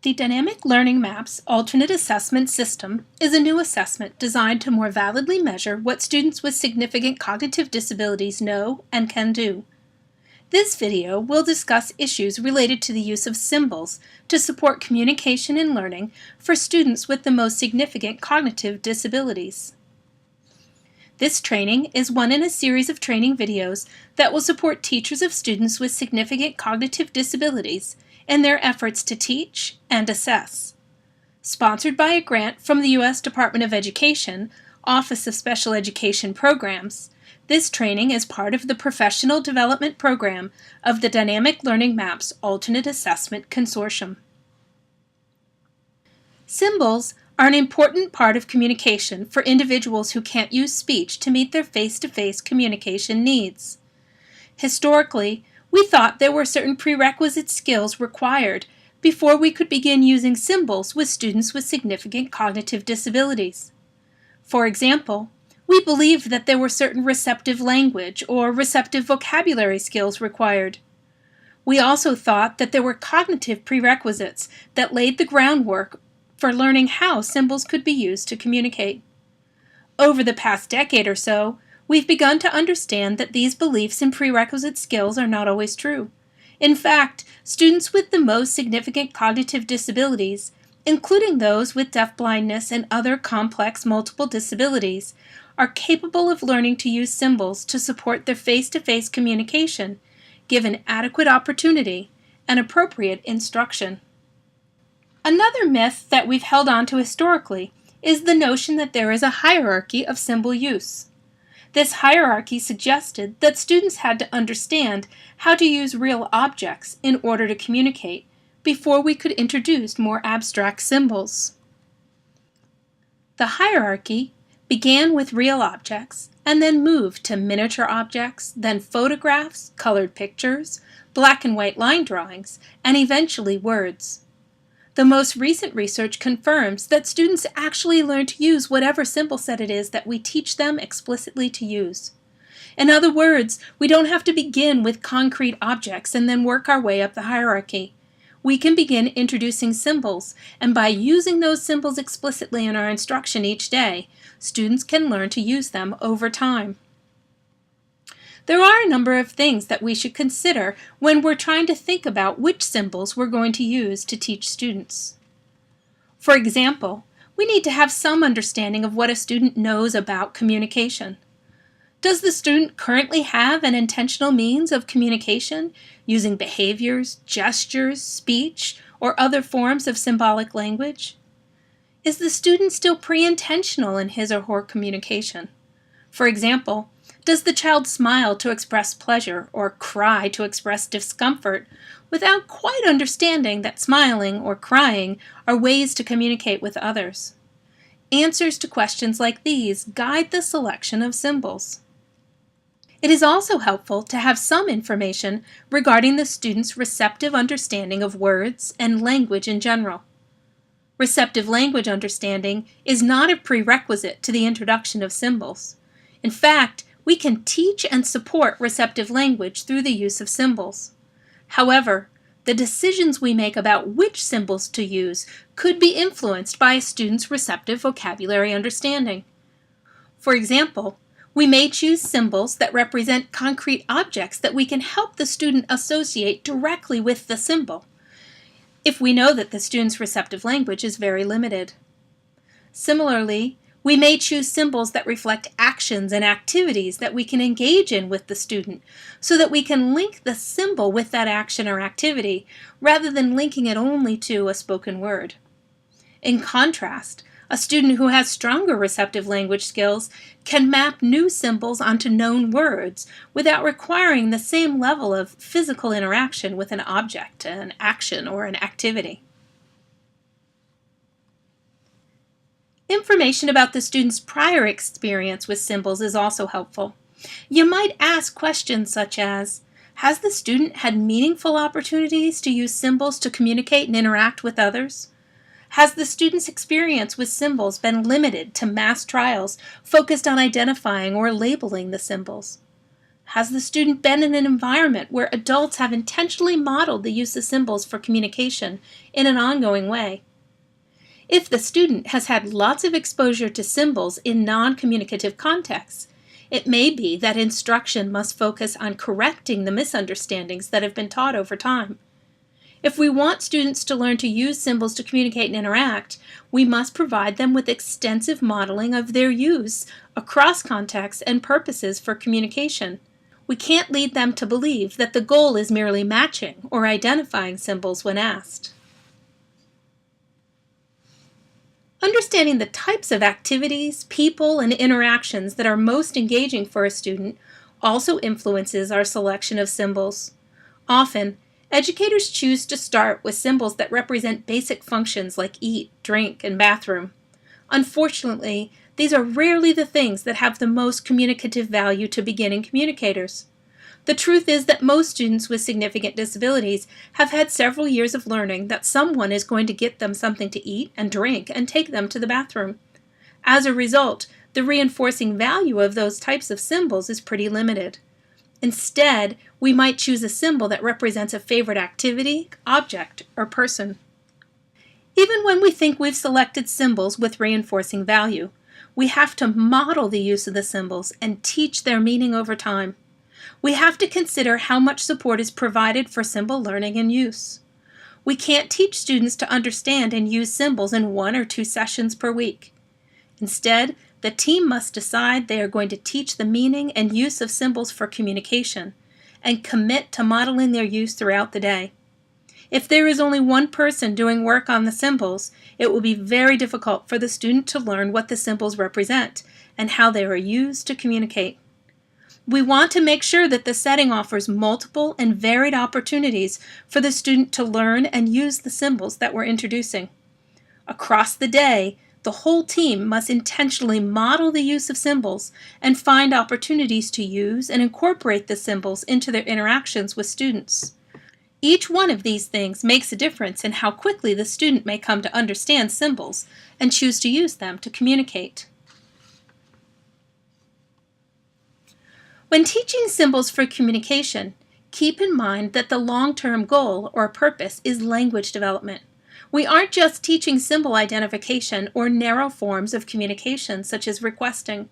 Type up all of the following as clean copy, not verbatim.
The Dynamic Learning Maps Alternate Assessment System is a new assessment designed to more validly measure what students with significant cognitive disabilities know and can do. This video will discuss issues related to the use of symbols to support communication and learning for students with the most significant cognitive disabilities. This training is one in a series of training videos that will support teachers of students with significant cognitive disabilities in their efforts to teach and assess. Sponsored by a grant from the U.S. Department of Education, Office of Special Education Programs, this training is part of the Professional Development Program of the Dynamic Learning Maps Alternate Assessment Consortium. Symbols are an important part of communication for individuals who can't use speech to meet their face-to-face communication needs. Historically, we thought there were certain prerequisite skills required before we could begin using symbols with students with significant cognitive disabilities. For example, we believed that there were certain receptive language or receptive vocabulary skills required. We also thought that there were cognitive prerequisites that laid the groundwork for learning how symbols could be used to communicate. Over the past decade or so, we've begun to understand that these beliefs and prerequisite skills are not always true. In fact, students with the most significant cognitive disabilities, including those with deafblindness and other complex multiple disabilities, are capable of learning to use symbols to support their face-to-face communication, given adequate opportunity and appropriate instruction. Another myth that we've held on to historically is the notion that there is a hierarchy of symbol use. This hierarchy suggested that students had to understand how to use real objects in order to communicate before we could introduce more abstract symbols. The hierarchy began with real objects and then moved to miniature objects, then photographs, colored pictures, black and white line drawings, and eventually words. The most recent research confirms that students actually learn to use whatever symbol set it is that we teach them explicitly to use. In other words, we don't have to begin with concrete objects and then work our way up the hierarchy. We can begin introducing symbols, and by using those symbols explicitly in our instruction each day, students can learn to use them over time. There are a number of things that we should consider when we're trying to think about which symbols we're going to use to teach students. For example, we need to have some understanding of what a student knows about communication. Does the student currently have an intentional means of communication using behaviors, gestures, speech, or other forms of symbolic language? Is the student still pre-intentional in his or her communication? For example, does the child smile to express pleasure or cry to express discomfort without quite understanding that smiling or crying are ways to communicate with others? Answers to questions like these guide the selection of symbols. It is also helpful to have some information regarding the student's receptive understanding of words and language in general. Receptive language understanding is not a prerequisite to the introduction of symbols. In fact, we can teach and support receptive language through the use of symbols. However, the decisions we make about which symbols to use could be influenced by a student's receptive vocabulary understanding. For example, we may choose symbols that represent concrete objects that we can help the student associate directly with the symbol, if we know that the student's receptive language is very limited. Similarly, we may choose symbols that reflect actions and activities that we can engage in with the student so that we can link the symbol with that action or activity rather than linking it only to a spoken word. In contrast, a student who has stronger receptive language skills can map new symbols onto known words without requiring the same level of physical interaction with an object, an action, or an activity. Information about the student's prior experience with symbols is also helpful. You might ask questions such as, has the student had meaningful opportunities to use symbols to communicate and interact with others? Has the student's experience with symbols been limited to mass trials focused on identifying or labeling the symbols? Has the student been in an environment where adults have intentionally modeled the use of symbols for communication in an ongoing way? If the student has had lots of exposure to symbols in non-communicative contexts, it may be that instruction must focus on correcting the misunderstandings that have been taught over time. If we want students to learn to use symbols to communicate and interact, we must provide them with extensive modeling of their use across contexts and purposes for communication. We can't lead them to believe that the goal is merely matching or identifying symbols when asked. Understanding the types of activities, people, and interactions that are most engaging for a student also influences our selection of symbols. Often, educators choose to start with symbols that represent basic functions like eat, drink, and bathroom. Unfortunately, these are rarely the things that have the most communicative value to beginning communicators. The truth is that most students with significant disabilities have had several years of learning that someone is going to get them something to eat and drink and take them to the bathroom. As a result, the reinforcing value of those types of symbols is pretty limited. Instead, we might choose a symbol that represents a favorite activity, object, or person. Even when we think we've selected symbols with reinforcing value, we have to model the use of the symbols and teach their meaning over time. We have to consider how much support is provided for symbol learning and use. We can't teach students to understand and use symbols in 1 or 2 sessions per week. Instead, the team must decide they are going to teach the meaning and use of symbols for communication and commit to modeling their use throughout the day. If there is only one person doing work on the symbols, it will be very difficult for the student to learn what the symbols represent and how they are used to communicate. We want to make sure that the setting offers multiple and varied opportunities for the student to learn and use the symbols that we're introducing. Across the day, the whole team must intentionally model the use of symbols and find opportunities to use and incorporate the symbols into their interactions with students. Each one of these things makes a difference in how quickly the student may come to understand symbols and choose to use them to communicate. When teaching symbols for communication, keep in mind that the long-term goal or purpose is language development. We aren't just teaching symbol identification or narrow forms of communication such as requesting.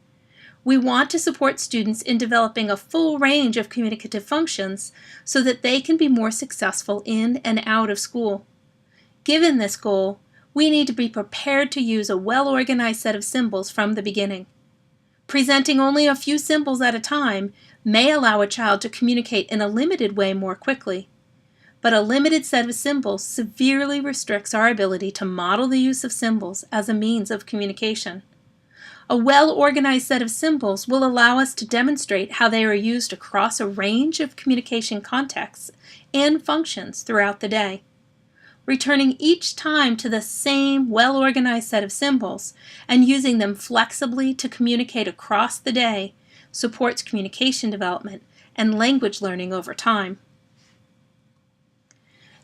We want to support students in developing a full range of communicative functions so that they can be more successful in and out of school. Given this goal, we need to be prepared to use a well-organized set of symbols from the beginning. Presenting only a few symbols at a time may allow a child to communicate in a limited way more quickly, but a limited set of symbols severely restricts our ability to model the use of symbols as a means of communication. A well-organized set of symbols will allow us to demonstrate how they are used across a range of communication contexts and functions throughout the day. Returning each time to the same well-organized set of symbols and using them flexibly to communicate across the day supports communication development and language learning over time.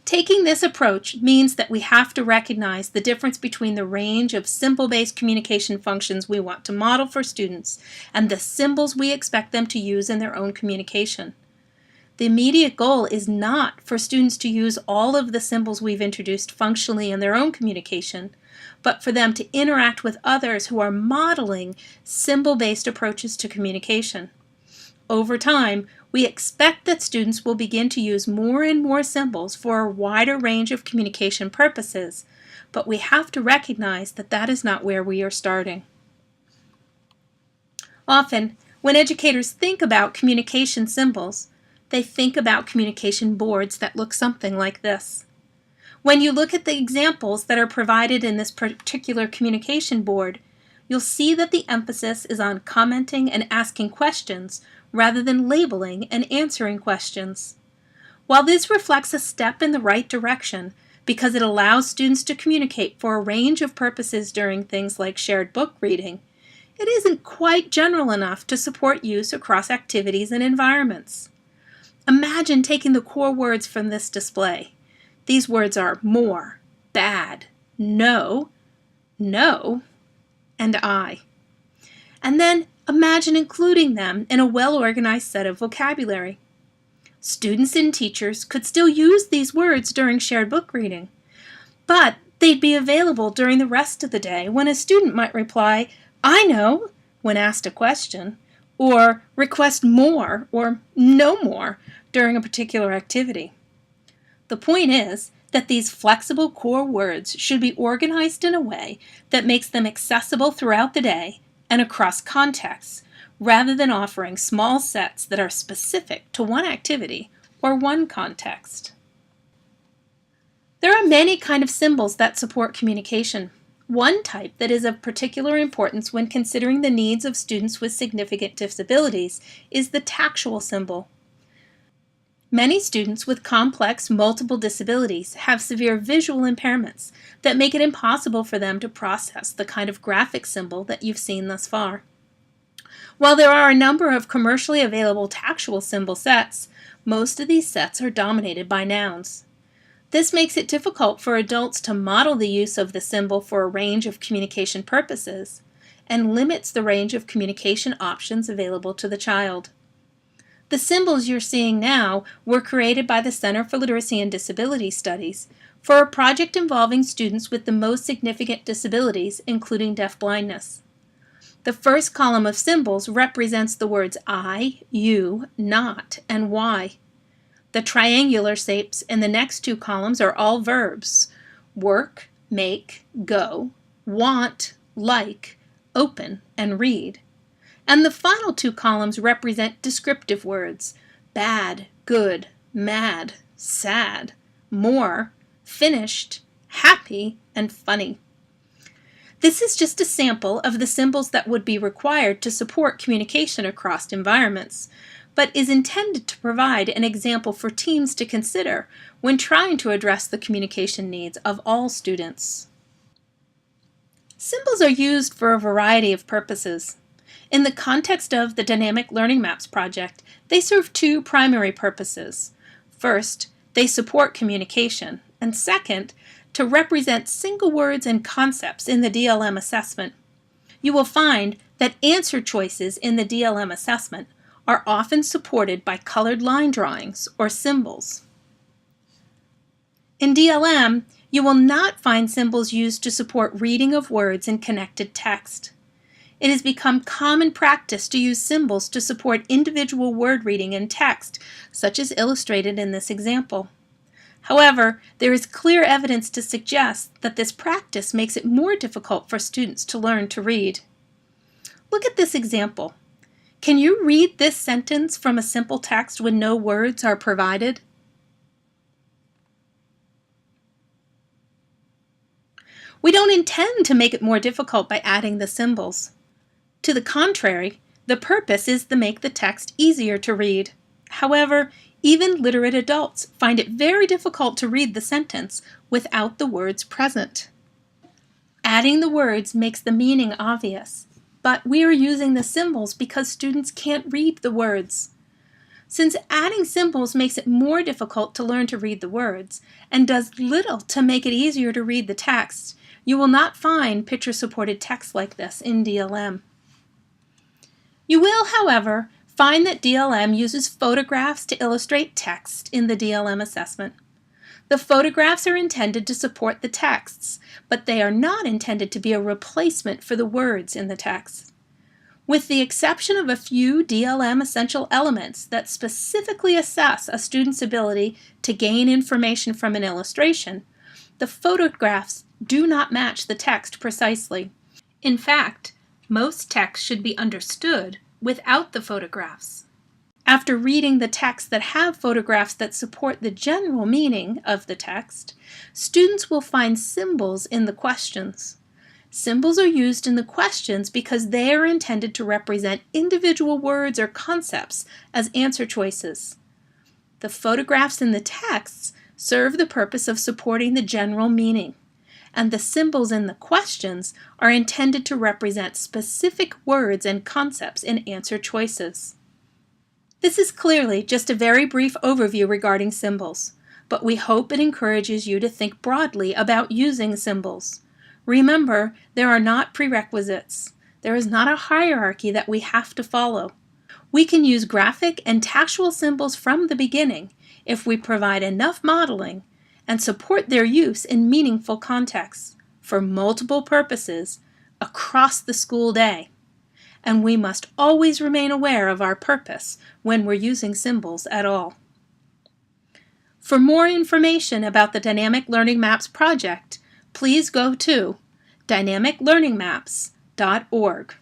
Taking this approach means that we have to recognize the difference between the range of symbol-based communication functions we want to model for students and the symbols we expect them to use in their own communication. The immediate goal is not for students to use all of the symbols we've introduced functionally in their own communication, but for them to interact with others who are modeling symbol-based approaches to communication. Over time, we expect that students will begin to use more and more symbols for a wider range of communication purposes, but we have to recognize that that is not where we are starting. Often, when educators think about communication symbols, they think about communication boards that look something like this. When you look at the examples that are provided in this particular communication board, you'll see that the emphasis is on commenting and asking questions rather than labeling and answering questions. While this reflects a step in the right direction because it allows students to communicate for a range of purposes during things like shared book reading, it isn't quite general enough to support use across activities and environments. Imagine taking the core words from this display. These words are more, bad, no, and I. And then Imagine including them in a well-organized set of vocabulary. Students and teachers could still use these words during shared book reading, but they'd be available during the rest of the day when a student might reply, "I know," when asked a question, or request more or no more during a particular activity. The point is that these flexible core words should be organized in a way that makes them accessible throughout the day and across contexts, rather than offering small sets that are specific to one activity or one context. There are many kinds of symbols that support communication. One type that is of particular importance when considering the needs of students with significant disabilities is the tactual symbol. Many students with complex multiple disabilities have severe visual impairments that make it impossible for them to process the kind of graphic symbol that you've seen thus far. While there are a number of commercially available tactual symbol sets, most of these sets are dominated by nouns. This makes it difficult for adults to model the use of the symbol for a range of communication purposes and limits the range of communication options available to the child. The symbols you're seeing now were created by the Center for Literacy and Disability Studies for a project involving students with the most significant disabilities, including deafblindness. The first column of symbols represents the words I, you, not, and why. The triangular shapes in the next two columns are all verbs: work, make, go, want, like, open, and read. And the final two columns represent descriptive words: bad, good, mad, sad, more, finished, happy, and funny. This is just a sample of the symbols that would be required to support communication across environments, but is intended to provide an example for teams to consider when trying to address the communication needs of all students. Symbols are used for a variety of purposes. In the context of the Dynamic Learning Maps project, they serve two primary purposes. First, they support communication, and second, to represent single words and concepts in the DLM assessment. You will find that answer choices in the DLM assessment are often supported by colored line drawings or symbols. In DLM, you will not find symbols used to support reading of words in connected text. It has become common practice to use symbols to support individual word reading in text, such as illustrated in this example. However, there is clear evidence to suggest that this practice makes it more difficult for students to learn to read. Look at this example. Can you read this sentence from a simple text when no words are provided? We don't intend to make it more difficult by adding the symbols. To the contrary, the purpose is to make the text easier to read. However, even literate adults find it very difficult to read the sentence without the words present. Adding the words makes the meaning obvious, but we are using the symbols because students can't read the words. Since adding symbols makes it more difficult to learn to read the words and does little to make it easier to read the text, you will not find picture-supported text like this in DLM. You will, however, find that DLM uses photographs to illustrate text in the DLM assessment. The photographs are intended to support the texts, but they are not intended to be a replacement for the words in the text. With the exception of a few DLM essential elements that specifically assess a student's ability to gain information from an illustration, the photographs do not match the text precisely. In fact, most text should be understood without the photographs. After reading the texts that have photographs that support the general meaning of the text, students will find symbols in the questions. Symbols are used in the questions because they are intended to represent individual words or concepts as answer choices. The photographs in the texts serve the purpose of supporting the general meaning, and the symbols in the questions are intended to represent specific words and concepts in answer choices. This is clearly just a very brief overview regarding symbols, but we hope it encourages you to think broadly about using symbols. Remember, there are not prerequisites. There is not a hierarchy that we have to follow. We can use graphic and tactual symbols from the beginning if we provide enough modeling and support their use in meaningful contexts for multiple purposes across the school day. And we must always remain aware of our purpose when we're using symbols at all. For more information about the Dynamic Learning Maps project, please go to dynamiclearningmaps.org.